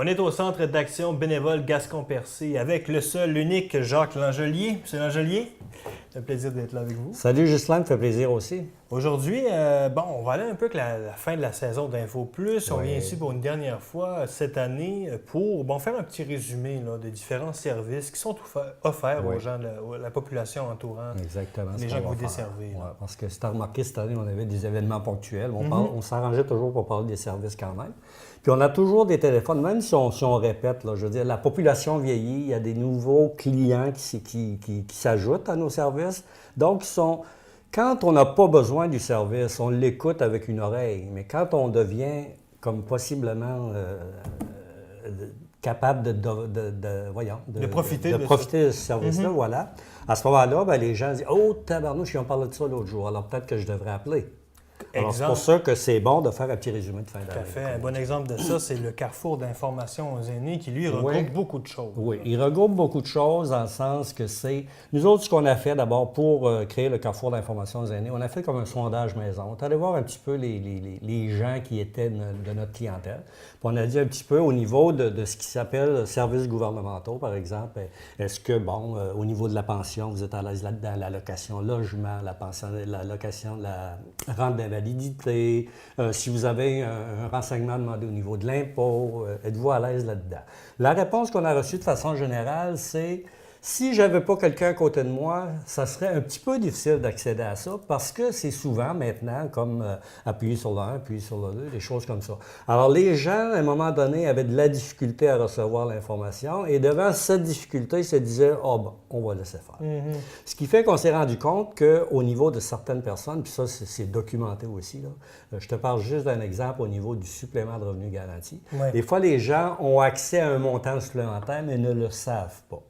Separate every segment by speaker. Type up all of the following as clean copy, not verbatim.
Speaker 1: On est au centre d'action bénévole Gascon-Percé avec le seul, l'unique Jacques Langelier. Monsieur Langelier, c'est un plaisir d'être là avec vous.
Speaker 2: Salut Ghislain, me fait plaisir aussi.
Speaker 1: Aujourd'hui, on va aller un peu avec la fin de la saison d'Info Plus. On vient ici pour une dernière fois cette année pour faire un petit résumé là, des différents services qui sont offerts aux gens, la population entourant
Speaker 2: Exactement,
Speaker 1: les gens que vous desservez.
Speaker 2: Ouais, parce que si tu as remarqué, cette année, on avait des événements ponctuels. On s'arrangeait toujours pour parler des services quand même. Puis on a toujours des téléphones, même si on répète, là, je veux dire, la population vieillit, il y a des nouveaux clients qui s'ajoutent à nos services. Donc, quand on n'a pas besoin du service, on l'écoute avec une oreille. Mais quand on devient comme possiblement capable de profiter de ce service-là, voilà. À ce moment-là, les gens disent « Oh, tabarnouche, ils ont parlé de ça l'autre jour, alors peut-être que je devrais appeler. » Alors, c'est pour ça que c'est bon de faire un petit résumé de fin d'année.
Speaker 1: Tout à fait. Un bon exemple de ça, c'est le Carrefour d'information aux aînés qui, lui, regroupe beaucoup de choses.
Speaker 2: Oui, il regroupe beaucoup de choses dans le sens que c'est... Nous autres, ce qu'on a fait d'abord pour créer le Carrefour d'information aux aînés, on a fait comme un sondage maison. On est allé voir un petit peu les gens qui étaient de notre clientèle. Puis on a dit un petit peu au niveau de ce qui s'appelle services gouvernementaux, par exemple. Est-ce que, au niveau de la pension, vous êtes à l'aise là-dedans, l'allocation logement, la pension, l'allocation, la rente d'invalidité, si vous avez un renseignement demandé au niveau de l'impôt, êtes-vous à l'aise là-dedans? La réponse qu'on a reçue de façon générale, c'est si je n'avais pas quelqu'un à côté de moi, ça serait un petit peu difficile d'accéder à ça parce que c'est souvent maintenant comme appuyer sur le 1, appuyer sur le 2, des choses comme ça. Alors les gens, à un moment donné, avaient de la difficulté à recevoir l'information et devant cette difficulté, ils se disaient « Ah bon, on va laisser faire ». Ce qui fait qu'on s'est rendu compte qu'au niveau de certaines personnes, puis ça c'est documenté aussi, là, je te parle juste d'un exemple au niveau du supplément de revenu garanti.
Speaker 1: Ouais.
Speaker 2: Des fois, les gens ont accès à un montant supplémentaire mais ne le savent pas.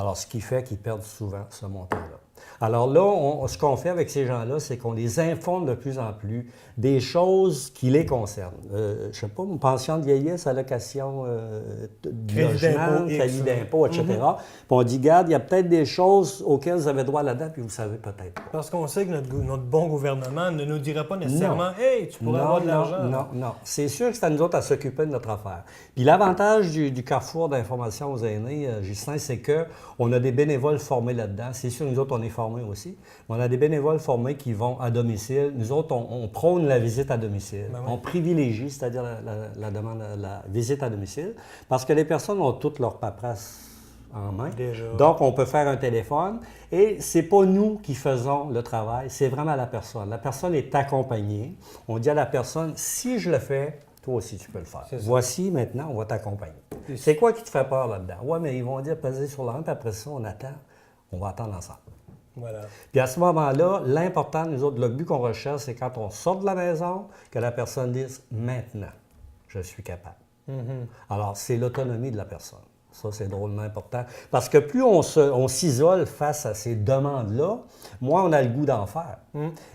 Speaker 2: Alors, ce qui fait qu'ils perdent souvent ce montant-là. Alors là, ce qu'on fait avec ces gens-là, c'est qu'on les informe de plus en plus des choses qui les concernent. Je ne sais pas, une pension de vieillesse, allocation de logement, crédit d'impôt, etc. Puis on dit, regarde, il y a peut-être des choses auxquelles vous avez droit là-dedans, puis vous ne savez peut-être pas.
Speaker 1: Parce qu'on sait que notre bon gouvernement ne nous dira pas nécessairement « Hey, tu pourrais avoir de l'argent. »
Speaker 2: Non. C'est sûr que c'est à nous autres à s'occuper de notre affaire. Puis l'avantage du Carrefour d'information aux aînés, Ghislain, c'est qu'on a des bénévoles formés là-dedans. C'est sûr, nous autres, on est formés aussi. On a des bénévoles formés qui vont à domicile. Nous autres, on prône la visite à domicile.
Speaker 1: Ben oui.
Speaker 2: On privilégie, c'est-à-dire la visite à domicile, parce que les personnes ont toutes leurs paperasses en main.
Speaker 1: Déjà.
Speaker 2: Donc, on peut faire un téléphone et c'est pas nous qui faisons le travail, c'est vraiment la personne. La personne est accompagnée. On dit à la personne, si je le fais, toi aussi tu peux le faire. Voici maintenant, on va t'accompagner. C'est quoi qui te fait peur là-dedans? Oui, mais ils vont dire peser sur la 1, puis après ça, on attend. On va attendre ensemble.
Speaker 1: Voilà.
Speaker 2: Puis à ce moment-là, l'important, nous autres, le but qu'on recherche, c'est quand on sort de la maison, que la personne dise « maintenant, je suis capable ». Alors, c'est l'autonomie de la personne. Ça, c'est drôlement important. Parce que plus on s'isole face à ces demandes-là, moins on a le goût d'en faire.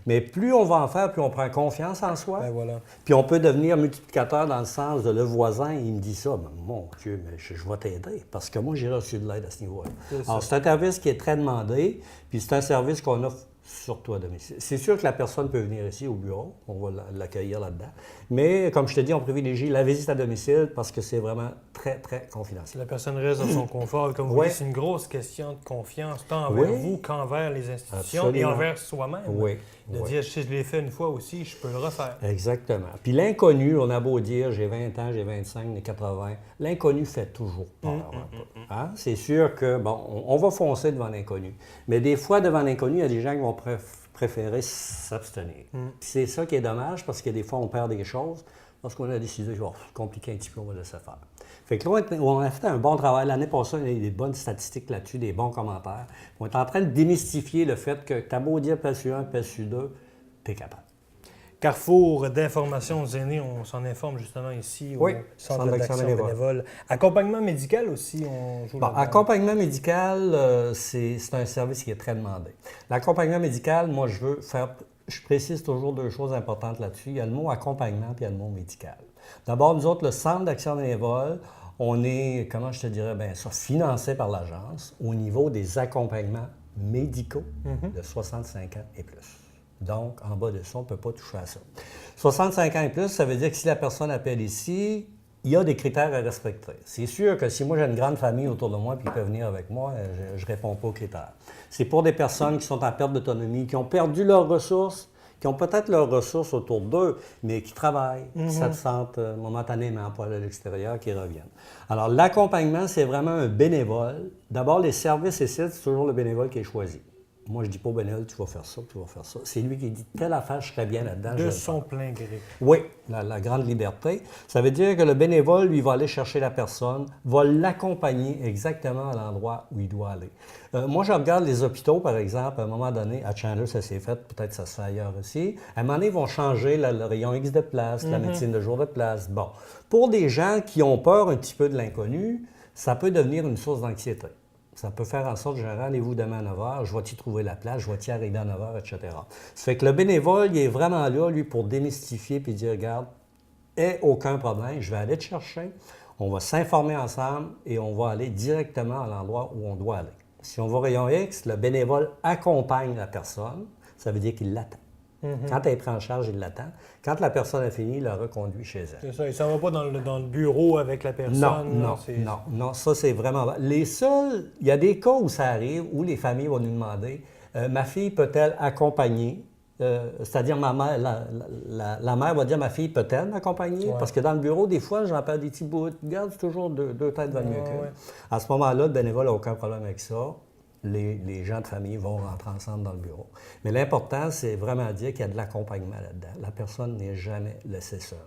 Speaker 2: Mais plus on va en faire, plus on prend confiance en soi.
Speaker 1: Ben voilà.
Speaker 2: Puis on peut devenir multiplicateur dans le sens de le voisin, il me dit ça. Mais mon Dieu, mais je vais t'aider. Parce que moi, j'ai reçu de l'aide à ce niveau-là. Alors, c'est un service qui est très demandé. Puis c'est un service qu'on offre surtout à domicile. C'est sûr que la personne peut venir ici au bureau, on va l'accueillir là-dedans. Mais comme je te dis, on privilégie la visite à domicile parce que c'est vraiment très, très confidentiel.
Speaker 1: La personne reste dans son confort. Comme vous dites, c'est une grosse question de confiance, tant envers vous qu'envers les institutions et envers soi-même. De dire, si je l'ai fait une fois aussi, je peux le refaire.
Speaker 2: Exactement. Puis l'inconnu, on a beau dire, j'ai 20 ans, j'ai 25, j'ai 80, l'inconnu fait toujours peur. Hein? C'est sûr que, on va foncer devant l'inconnu. Mais des fois, devant l'inconnu, il y a des gens qui vont préférer s'abstenir. C'est ça qui est dommage, parce que des fois, on perd des choses. Parce qu'on a décidé, compliquer un petit peu, on va laisser faire. Fait que là, on a fait un bon travail. L'année passée, on a eu des bonnes statistiques là-dessus, des bons commentaires. On est en train de démystifier le fait que t'as beau dire PSU 1, PSU 2, t'es capable.
Speaker 1: Carrefour d'information aux aînés, on s'en informe justement ici au Centre d'action bénévole. Accompagnement médical aussi, on joue là-dedans.
Speaker 2: Accompagnement médical, c'est un service qui est très demandé. L'accompagnement médical, moi, je précise toujours deux choses importantes là-dessus. Il y a le mot accompagnement et il y a le mot médical. D'abord, nous autres, le Centre d'action bénévole, on est, comment je te dirais, financé par l'agence au niveau des accompagnements médicaux de 65 ans et plus. Donc, en bas de ça, on ne peut pas toucher à ça. 65 ans et plus, ça veut dire que si la personne appelle ici, il y a des critères à respecter. C'est sûr que si moi j'ai une grande famille autour de moi et qu'ils peuvent venir avec moi, je ne réponds pas aux critères. C'est pour des personnes qui sont en perte d'autonomie, qui ont perdu leurs ressources, qui ont peut-être leurs ressources autour d'eux, mais qui travaillent, qui s'absentent momentanément pour aller à l'extérieur, qui reviennent. Alors, l'accompagnement, c'est vraiment un bénévole. D'abord, les services ici, c'est toujours le bénévole qui est choisi. Moi, je ne dis pas au bénévole, tu vas faire ça, tu vas faire ça. C'est lui qui dit, telle affaire, je serais bien là-dedans.
Speaker 1: De son plein gré.
Speaker 2: Oui, la grande liberté. Ça veut dire que le bénévole, lui, va aller chercher la personne, va l'accompagner exactement à l'endroit où il doit aller. Moi, je regarde les hôpitaux, par exemple, à un moment donné, à Chandler, ça s'est fait, peut-être ça se fait ailleurs aussi. À un moment donné, ils vont changer le rayon X de place, la médecine de jour de place. Bon, pour des gens qui ont peur un petit peu de l'inconnu, ça peut devenir une source d'anxiété. Ça peut faire en sorte, j'ai un rendez-vous demain à 9 h, je vais-y trouver la place, je vais-y arriver à 9 h, etc. Ça fait que le bénévole, il est vraiment là, lui, pour démystifier puis dire, regarde, aucun problème, je vais aller te chercher, on va s'informer ensemble et on va aller directement à l'endroit où on doit aller. Si on va au rayon X, le bénévole accompagne la personne, ça veut dire qu'il l'attend. Quand elle prend en charge, il l'attend. Quand la personne a fini, il la reconduit chez elle.
Speaker 1: C'est ça, il ne s'en va pas dans le bureau avec la personne.
Speaker 2: Non, ça c'est vraiment... Les seuls... Il y a des cas où ça arrive, où les familles vont nous demander, ma fille peut-elle accompagner? C'est-à-dire ma mère, la mère va dire, ma fille peut-elle m'accompagner? Ouais. Parce que dans le bureau, des fois, j'en perds des petits bouts. Regarde, c'est toujours deux têtes valent mieux qu'une. Ouais. À ce moment-là, le bénévole n'a aucun problème avec ça. Les gens de famille vont rentrer ensemble dans le bureau. Mais l'important, c'est vraiment dire qu'il y a de l'accompagnement là-dedans. La personne n'est jamais laissée seule.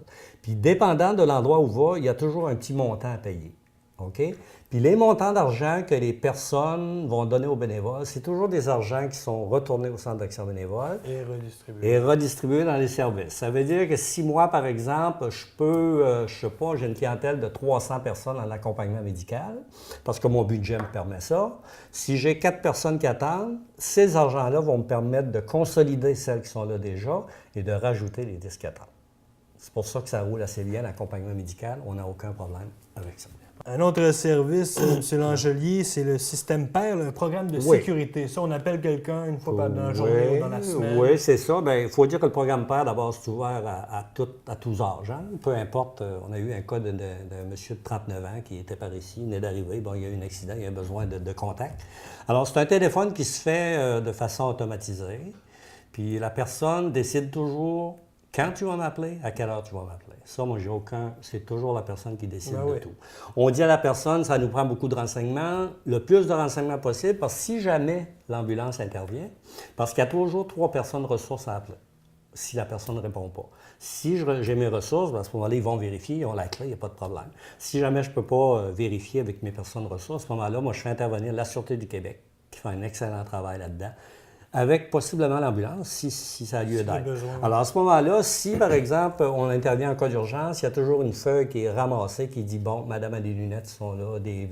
Speaker 2: Puis, dépendant de l'endroit où va, il y a toujours un petit montant à payer. OK? Puis, les montants d'argent que les personnes vont donner aux bénévoles, c'est toujours des argents qui sont retournés au centre d'action bénévole. Et redistribués dans les services. Ça veut dire que si moi, par exemple, je peux, je sais pas, j'ai une clientèle de 300 personnes en accompagnement médical, parce que mon budget me permet ça, si j'ai 4 personnes qui attendent, ces argents-là vont me permettre de consolider celles qui sont là déjà et de rajouter les 10 qui attendent. C'est pour ça que ça roule assez bien, l'accompagnement médical. On n'a aucun problème avec ça.
Speaker 1: Un autre service, M. Langelier, c'est le système PER, un programme de sécurité. Ça, on appelle quelqu'un une fois dans la journée ou dans la semaine.
Speaker 2: Oui, c'est ça. Bien, il faut dire que le programme PER, d'abord, c'est ouvert à tous âges. Hein? Peu importe. On a eu un cas d'un monsieur de 39 ans qui était par ici, il venait d'arriver. Bon, il y a eu un accident, il y a besoin de contact. Alors, c'est un téléphone qui se fait de façon automatisée. Puis la personne décide toujours quand tu vas m'appeler, à quelle heure tu vas m'appeler. Ça, moi, j'ai aucun... C'est toujours la personne qui décide de tout. On dit à la personne, ça nous prend beaucoup de renseignements, le plus de renseignements possible, parce que si jamais l'ambulance intervient, parce qu'il y a toujours 3 personnes ressources à appeler, si la personne ne répond pas. Si j'ai mes ressources, à ce moment-là, ils vont vérifier, ils ont la clé, il n'y a pas de problème. Si jamais je ne peux pas vérifier avec mes personnes ressources, à ce moment-là, moi, je fais intervenir la Sûreté du Québec, qui fait un excellent travail là-dedans, avec possiblement l'ambulance, si ça a lieu d'être. Alors, à ce moment-là, si, par exemple, on intervient en cas d'urgence, il y a toujours une feuille qui est ramassée qui dit, bon, madame a des lunettes sont là, des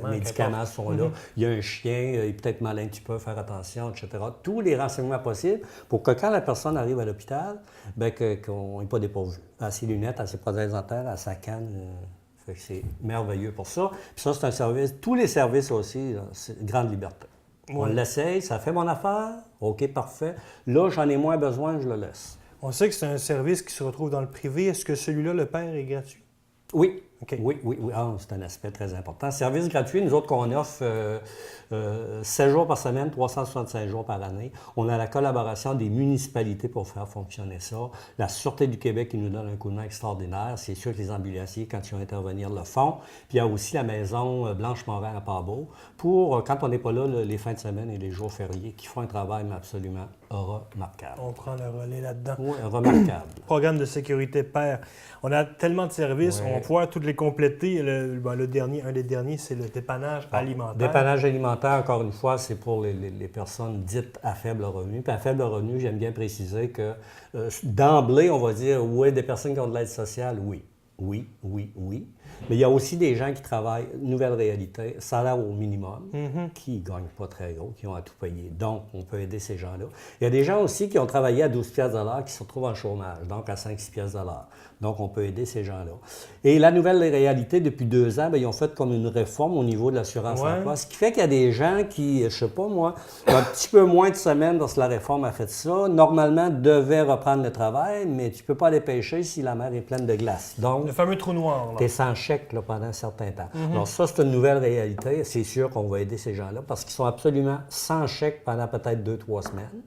Speaker 2: médicaments sont là, il y a un chien, il est peut-être malin, tu peux faire attention, etc. Tous les renseignements possibles pour que quand la personne arrive à l'hôpital, bien, qu'on n'est pas dépourvu. À ses lunettes, à ses prothèses dentaires, à sa canne. C'est merveilleux pour ça. Puis ça, c'est un service, tous les services aussi, c'est une grande liberté. On l'essaye, ça fait mon affaire, OK, parfait. Là, j'en ai moins besoin, je le laisse.
Speaker 1: On sait que c'est un service qui se retrouve dans le privé. Est-ce que celui-là, le PER, est gratuit?
Speaker 2: Oui. Okay. Oui. Ah, c'est un aspect très important. Service gratuit, nous autres, qu'on offre 7 jours par semaine, 365 jours par année. On a la collaboration des municipalités pour faire fonctionner ça. La Sûreté du Québec qui nous donne un coup de main extraordinaire. C'est sûr que les ambulanciers, quand ils vont intervenir, le font. Puis il y a aussi la maison Blanche-Morin à Pabot pour, quand on n'est pas là, les fins de semaine et les jours fériés, qui font un travail absolument remarquable.
Speaker 1: On prend le relais là-dedans.
Speaker 2: Oui, remarquable.
Speaker 1: Programme de sécurité PER. On a tellement de services, on va pouvoir tous les compléter. Le dernier, un des derniers, c'est le dépannage alimentaire.
Speaker 2: Dépannage alimentaire, encore une fois, c'est pour les personnes dites à faible revenu. Puis à faible revenu, j'aime bien préciser que d'emblée, on va dire, oui, des personnes qui ont de l'aide sociale, oui. Mais il y a aussi des gens qui travaillent, nouvelle réalité, salaire au minimum, qui ne gagnent pas très gros, qui ont à tout payer. Donc, on peut aider ces gens-là. Il y a des gens aussi qui ont travaillé à 12 piastres de l'heure qui se retrouvent en chômage, donc à 5-6 piastres de l'heure. Donc, on peut aider ces gens-là. Et la nouvelle réalité, depuis 2 ans, bien, ils ont fait comme une réforme au niveau de l'assurance-emploi, ce qui fait qu'il y a des gens qui, je ne sais pas moi, un petit peu moins de semaines lorsque la réforme a fait ça, normalement devaient reprendre le travail, mais tu ne peux pas aller pêcher si la mer est pleine de glace. Donc,
Speaker 1: le fameux trou noir.
Speaker 2: tu es sans chèque là, pendant un certain temps. Alors ça, c'est une nouvelle réalité. C'est sûr qu'on va aider ces gens-là parce qu'ils sont absolument sans chèque pendant peut-être 2-3 semaines.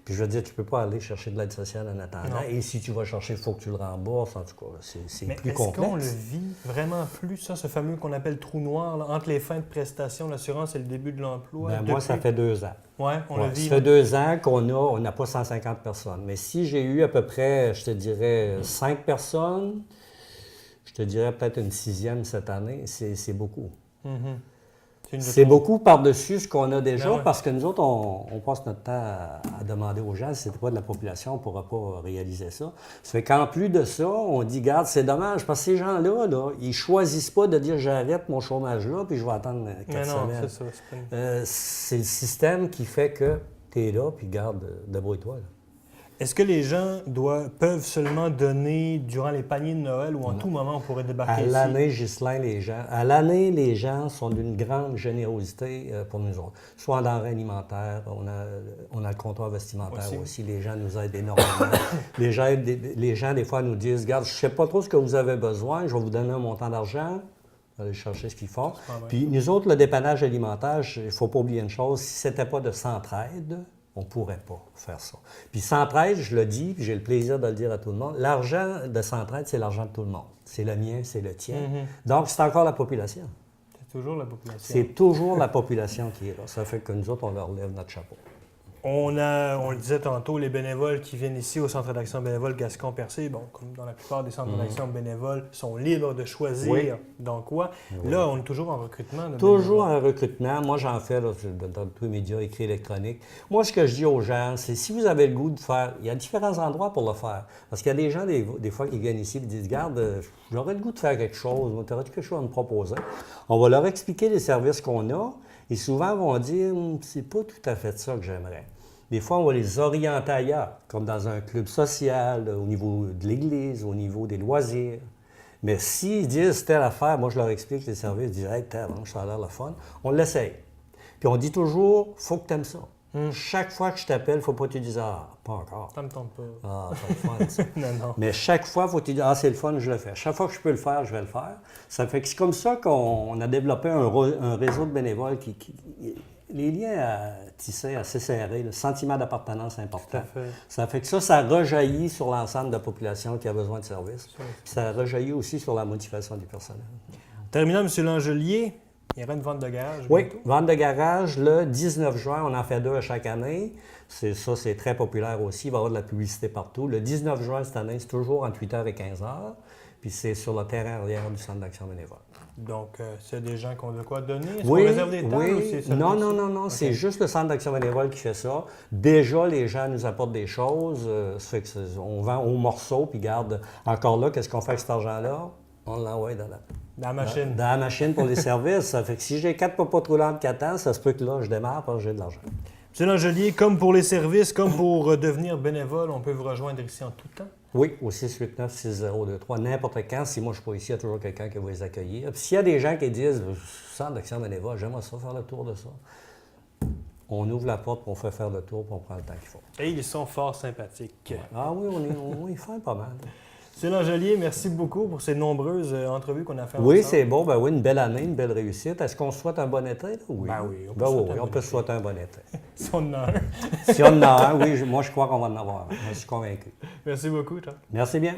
Speaker 2: Puis je veux dire, tu ne peux pas aller chercher de l'aide sociale en attendant.
Speaker 1: Non.
Speaker 2: Et si tu vas chercher, il faut que tu le rembourses. En tout cas, c'est
Speaker 1: Mais
Speaker 2: plus
Speaker 1: est-ce
Speaker 2: complexe.
Speaker 1: qu'on le vit vraiment plus, ça, ce fameux qu'on appelle trou noir, là, entre les fins de prestation, l'assurance et le début de l'emploi?
Speaker 2: Ben, moi, ça fait 2 ans.
Speaker 1: Oui, on le vit.
Speaker 2: Ça fait 2 ans on n'a pas 150 personnes. Mais si j'ai eu à peu près, je te dirais, 5 personnes, je te dirais peut-être une 6e cette année, c'est beaucoup. C'est beaucoup par-dessus ce qu'on a déjà, parce que nous autres, on passe notre temps à demander aux gens si c'était pas de la population, on ne pourra pas réaliser ça. Ça fait qu'en plus de ça, on dit, garde, c'est dommage, parce que ces gens-là, là, ils ne choisissent pas de dire j'arrête mon chômage-là, puis je vais attendre 4 semaines.
Speaker 1: C'est ça.
Speaker 2: C'est le système qui fait que tu es là, puis garde, débrouille-toi. Là.
Speaker 1: Est-ce que les gens peuvent seulement donner durant les paniers de Noël ou en tout moment on pourrait débarquer ici?
Speaker 2: À l'année, Ghislain, les gens sont d'une grande générosité pour nous autres. Soit en denrées alimentaires, on a le comptoir vestimentaire aussi. Les gens nous aident énormément. les gens, des fois, nous disent, regarde, je ne sais pas trop ce que vous avez besoin, je vais vous donner un montant d'argent. Aller chercher ce qu'ils font. Puis nous autres, le dépannage alimentaire, il ne faut pas oublier une chose, si ce n'était pas de Centraide, on ne pourrait pas faire ça. Puis Centraide, je le dis, puis j'ai le plaisir de le dire à tout le monde, l'argent de Centraide, c'est l'argent de tout le monde. C'est le mien, c'est le tien. Donc, c'est encore la population.
Speaker 1: C'est toujours la population.
Speaker 2: C'est toujours la population qui est là. Ça fait que nous autres, on leur lève notre chapeau.
Speaker 1: On le disait tantôt, les bénévoles qui viennent ici au Centre d'action bénévole Gascon-Percé, bon, comme dans la plupart des centres d'action bénévoles, sont libres de choisir dans quoi. Là, on est toujours en recrutement.
Speaker 2: Toujours en recrutement. Moi, j'en fais là, dans tous les médias écrits électroniques. Moi, ce que je dis aux gens, c'est si vous avez le goût de faire, il y a différents endroits pour le faire. Parce qu'il y a des gens, des fois, qui viennent ici et disent, regarde, j'aurais le goût de faire quelque chose, tu aurais quelque chose à me proposer. On va leur expliquer les services qu'on a. Et souvent, ils vont dire, c'est pas tout à fait ça que j'aimerais. Des fois, on va les orienter ailleurs, comme dans un club social, au niveau de l'église, au niveau des loisirs. Mais s'ils disent telle affaire, moi, je leur explique les services, ils disent, hey, ça a l'air le fun, on l'essaye. Puis on dit toujours, faut que tu aimes ça. Chaque fois que je t'appelle, il ne faut pas que tu dises, ah, pas encore.
Speaker 1: Ça me tente pas.
Speaker 2: Ah, c'est le fun, ça.
Speaker 1: Non.
Speaker 2: Mais chaque fois, il faut que tu dises, ah, c'est le fun, je le fais. Chaque fois que je peux le faire, je vais le faire. Ça fait que c'est comme ça qu'on a développé un réseau de bénévoles les liens à tisser assez serrés, le sentiment d'appartenance important. Ça fait que ça rejaillit sur l'ensemble de la population qui a besoin de services. Ça rejaillit aussi sur la motivation du personnel.
Speaker 1: Terminant, M. Langelier, il y aura une vente de garage.
Speaker 2: Oui,
Speaker 1: bientôt.
Speaker 2: vente de garage le 19 juin. On en fait 2 à chaque année. C'est très populaire aussi. Il va y avoir de la publicité partout. Le 19 juin cette année, c'est toujours entre 8h et 15h. Puis c'est sur le terrain arrière du Centre d'action bénévole.
Speaker 1: Donc, s'il y a des gens qui ont de quoi donner, est-ce
Speaker 2: oui,
Speaker 1: qu'on réserve des tables ou c'est ça?
Speaker 2: Non. Okay. C'est juste le Centre d'action bénévole qui fait ça. Déjà, les gens nous apportent des choses. Ça fait on vend au morceau, puis garde, encore là, qu'est-ce qu'on fait avec cet argent-là? On l'envoie dans
Speaker 1: la machine.
Speaker 2: Dans la machine pour les services. Ça fait que si j'ai 4 papas roulantes qui attendent, ça se peut que là, je démarre parce que j'ai de l'argent.
Speaker 1: M. Langelier, comme pour les services, comme pour devenir bénévole, on peut vous rejoindre ici en tout temps?
Speaker 2: Oui, au 689-6023, n'importe quand. Si moi je ne suis pas ici, il y a toujours quelqu'un qui va les accueillir. Puis s'il y a des gens qui disent « Centre d'action bénévole, j'aimerais ça, faire le tour de ça », on ouvre la porte, on fait faire le tour, puis on prend le temps qu'il faut.
Speaker 1: Et ils sont fort sympathiques.
Speaker 2: Ah oui, on y fait pas mal.
Speaker 1: M. Langelier, merci beaucoup pour ces nombreuses entrevues qu'on a faites ensemble.
Speaker 2: Oui, c'est bon. Ben oui, une belle année, une belle réussite. Est-ce qu'on souhaite un bon été? Là? Oui.
Speaker 1: Ben oui,
Speaker 2: on peut souhaiter un bon été.
Speaker 1: Si on en a un.
Speaker 2: Si on en a un, oui, moi je crois qu'on va en avoir un. Je suis convaincu.
Speaker 1: Merci beaucoup, Jean.
Speaker 2: Merci bien.